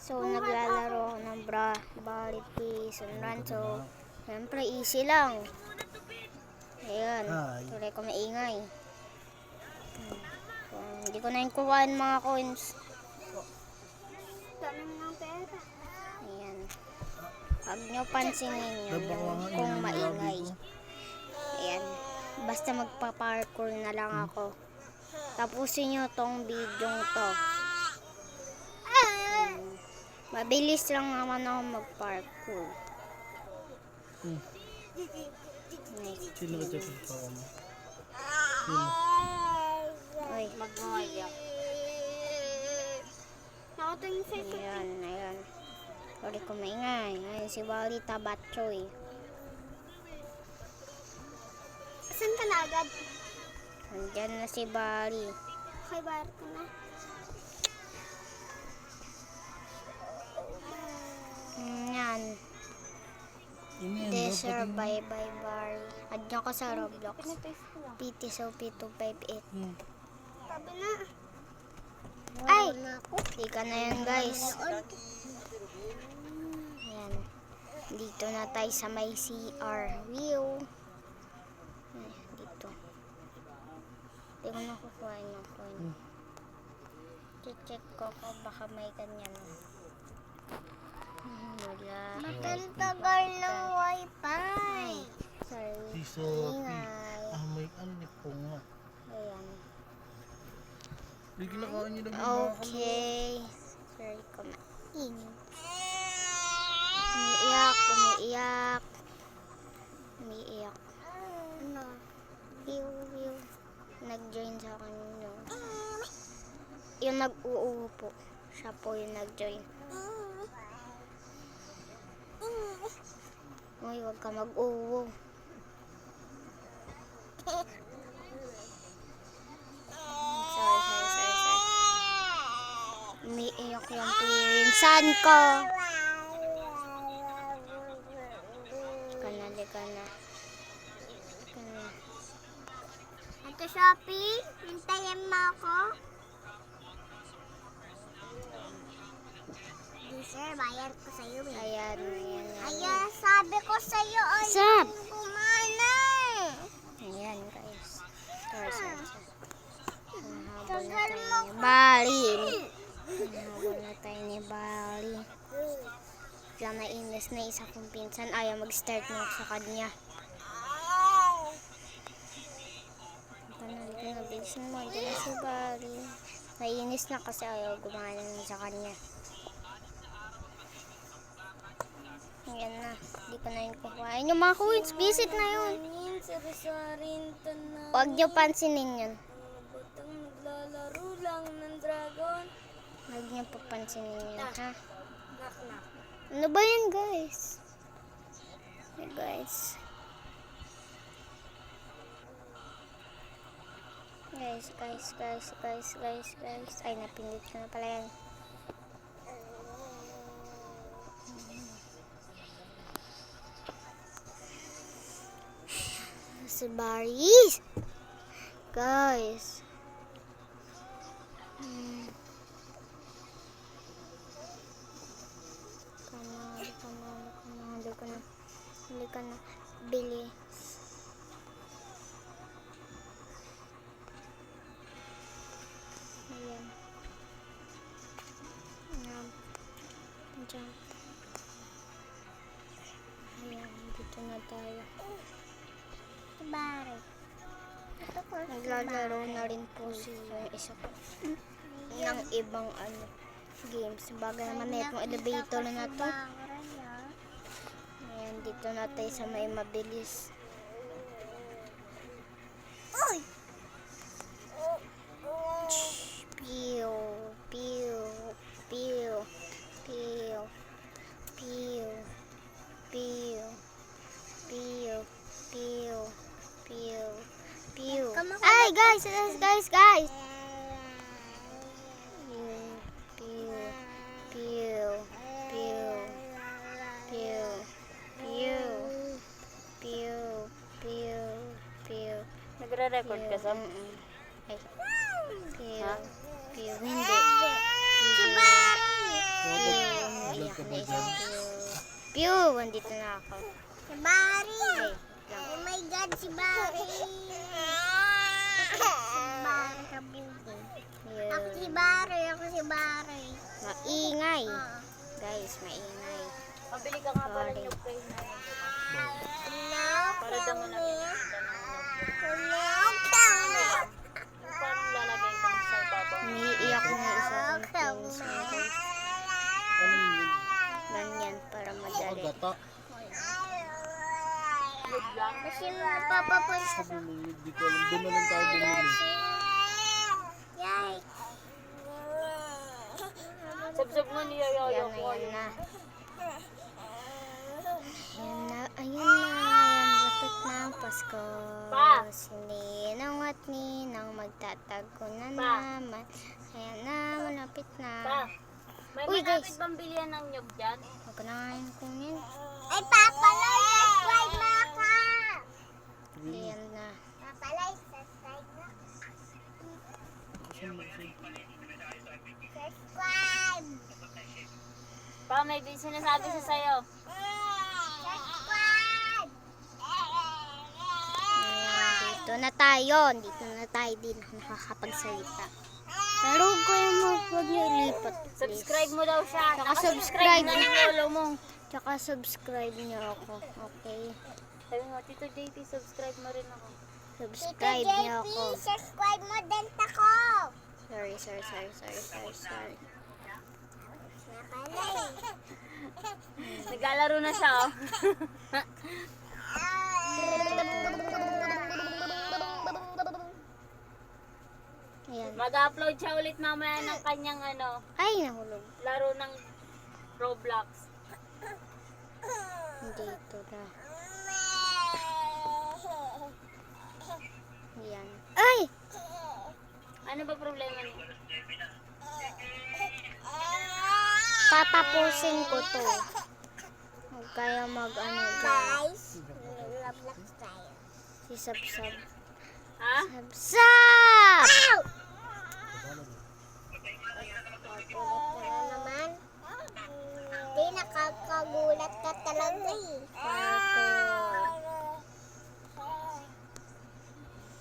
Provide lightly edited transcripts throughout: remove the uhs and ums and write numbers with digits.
So, naglalaro ako ng Bravity Sunrun. So, siyempre, easy lang. Ayan, tuloy ko maingay. So, hindi ko na yung kukuhaan mga coins. Ayan. Huwag nyo pansinin yun kung maingay. Ayan. Basta magpa-parkour na lang ako. Tapusin nyo tong video to. Mabilis lang naman ako mag-parkour. Nice. Sino ba dyan sa mo? Uy. Mag-ayak. Ayan, ayan. Sorry ko maingay. Ayan si Wally Tabatchoy. Saan ka na agad? Andyan na si Bali. Okay, bayar ko na. Yan. Desert bye bye Bali. Adyan ko sa Roblox. PTSOP258. Sabi na. Ay! Ika na yan guys. Ayan. Dito na tayo sa may CR view. Ayan, dito. Hindi ko nakukuha yung coin. Check ko kung baka may ganyan. Wala. Matagal ng wifi. Sorry. Si Sophie. Ingay. May ano ni Punga. Ayan. Hindi kinakain niyo na mga Okay. Sorry ko na. Umiiyak, umiiyak. Umiiyak. Ano? Piu. Nag-join sa akin yung nag-uupo. Siya po yung nag-join. Uy, huwag ka mag-uwo. Sorry. Umiiyak yung pinsan ko. Lika na. Ate Shopee, hintayin mo ako. Sir, bayar ko sa'yo eh. Ayan. Ayan, sabi ko sa'yo, Sab! kumana. Ayan, guys. Sorry. Tagal Nahabol mo. na tayo ni Bali. Lang nainis na isa kong pinsan. Ayaw mag-start na sa kanya. Panali na bilisan mo. Diyan na si Bali. Nainis na kasi ayaw gumana na sa kanya. Ayan na. Hindi ko na yung kukuhain. Yung mga coins, visit na yun. Huwag nyo pansinin yun. Batang naglalaro lang ng dragon. Huwag nyo papansinin yun, ha? Knock. Ano ba yan, guys? Hey, guys. Guys. Ay, napindit ko na pala yan. Si Baris. Guys. Halika na. Bili. Ayan. Diyan. Ayan, dito na tayo. Bari. Naglalaro na rin po si isa ko ng ibang games. Bagay naman na itong elevator na to. Ayan, dito na tayo sa may mabilis. Uy! Pew. Ay, guys. Nagre-record ka sa... Ay. Hindi. Si Bari! Pew. guys. Pew! Andito na ako. Si Barry. Okay, lang. Oh my God, si Barry. Barry sa buko. Ako si Yun. Barry, ako si Barry. Maingay. Guys, maingay. Pabili ka nga pala Sorry. ng play na yun. Hello, Para daw mo na pinakita ng hello, yung parang lalagay kang sa ibabaw. Umiiyak na isa kong pins mo guys. Ano yun? Ganyan para madali. Pagata. Kasi napapapun. Sabi mo, hindi ko alam. Doon na lang tayo bumili. Yay. Sabsab mo niya Yan yoyo na, ko. yan na. Ayan na, ayan na. Ayan, lapit na ang Pasko. Pa! Si Ninong at Ninang magtatago na Pa! naman. Ayan na, malapit na. Pa, may Uy, malapit guys. bang bilihan ng nyug dyan? Huwag ko na ngayon kunin. Ay, papalay, subscribe na ka. Ayan na. Papalay, subscribe na. Subscribe. Pa, may sinasabi sa sayo. Subscribe. Ayan, dito na tayo. Dito na tayo din nakakapagsalita. Pero huwag ko yung huwag niyo ilipat. please. Subscribe mo daw siya. Saka Nakasubscribe subscribe. na yung lolo mo. Tsaka subscribe niyo ako. Okay? Sabi mo, Tito JP, subscribe mo rin ako. Subscribe Tito niyo JP, ako. subscribe mo din ako. Sorry. Napalay. Naglalaro na siya, oh. Ayan. Mag-upload siya ulit mamaya ng kanyang ano, Ay, nahulog. laro ng Roblox. Dito na. Ayan. Ay! Ano ba problema niya? Tatapusin ko to. Huwag kaya mag-ano dyan. Guys, Roblox tayo. Si Sabsab. Ha? Sabsab! Ulit na naman. Di, nakakagulat ka talaga eh. Purple.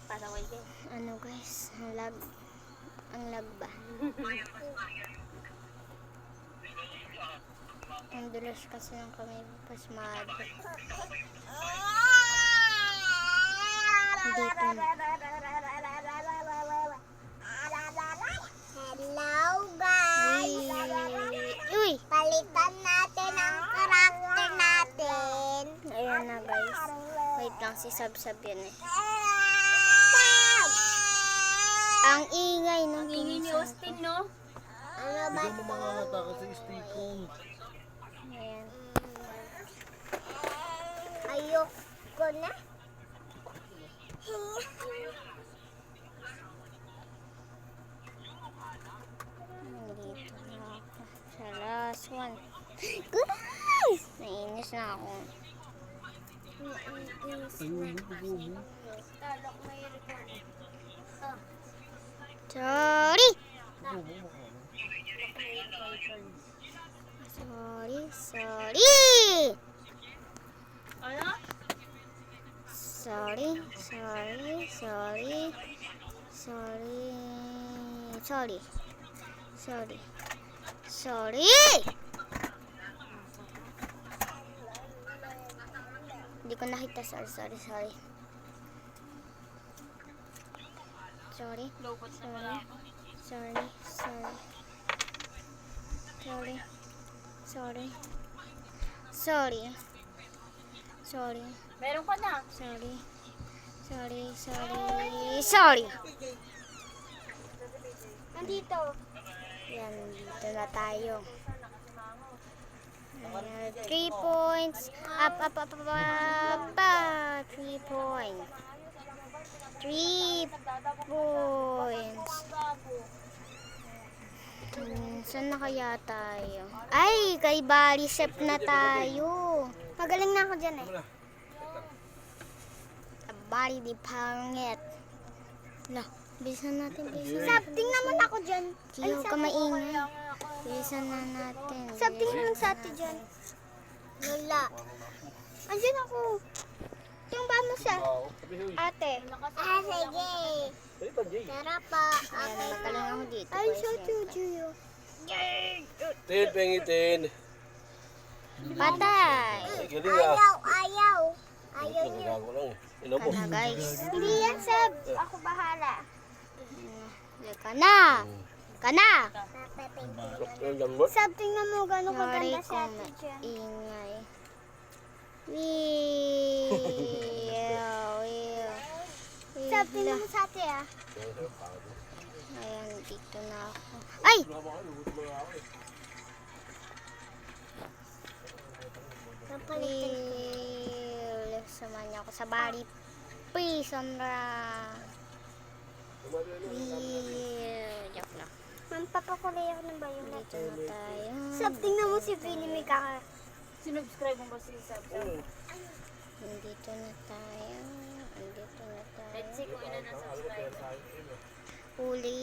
Pasaway din. Ano guys? Ang lag. Ang lag ba? Ang dulas kasi ng kamay pasmado. Dito na. Hello guys. Uy! Palitan natin ang karakter natin. Ayan na guys. Wait lang, si Sabsab yun eh. Ang ingay ng Ang ingin ni pinsan Austin, no? Ano ba? Hindi mo mangangata kasi stickong. Ayan. Ayoko na. Nandito na ako. Sa last one. Guys! Nainis na ako. Ayun, ayun. Sorry! Sorry! Ano? Sorry! Hindi ko nakita. Sorry. Lobot na wala ako. Sorry. Meron ka na. Sorry. Nandito. Yan, dito na tayo. 3 points. Up. 3 points. 3 points. Saan na kaya tayo? Ay, kay Barisep na tayo. Magaling na ako dyan eh. Bari di pangit. Lah, bilisan natin. Sab, tingnan mo na ako dyan. Huwag ka maingay. Bilisan na natin. Sab, tingnan bilisan sa ate natin. dyan. Wala. Andiyan ako. Tingnan mo sa ate. Sige. Tara pa. Ayan, magaling ako dito. Ay, guys. so Juju. Tin, pengitin. Patay. Ay, galing ah. Ayaw. Ayaw niyo. Nagago lang eh. Ino po. Ka na, guys. Hindi yan, Sab. Ako bahala. Ka na. Ka na. Yung jambot. Sab, tingnan mo gano'ng Sorry kaganda si kung ate dyan. ingay. Wiyaw. Sab, tingnan mo sa ate ah. Ayan, dito na ako. Ay! Will. Sumanya ako sa bari. Peace, Sandra. Will. Joke lang. Mampapakulay ako ng violet. Dito na tayo. Sab, tingnan mo si Vinny may kaka... Sinubscribe mo ba si Sab? Nandito na tayo. Nandito na tayo. Let's see kung ilan ang subscriber. Huli.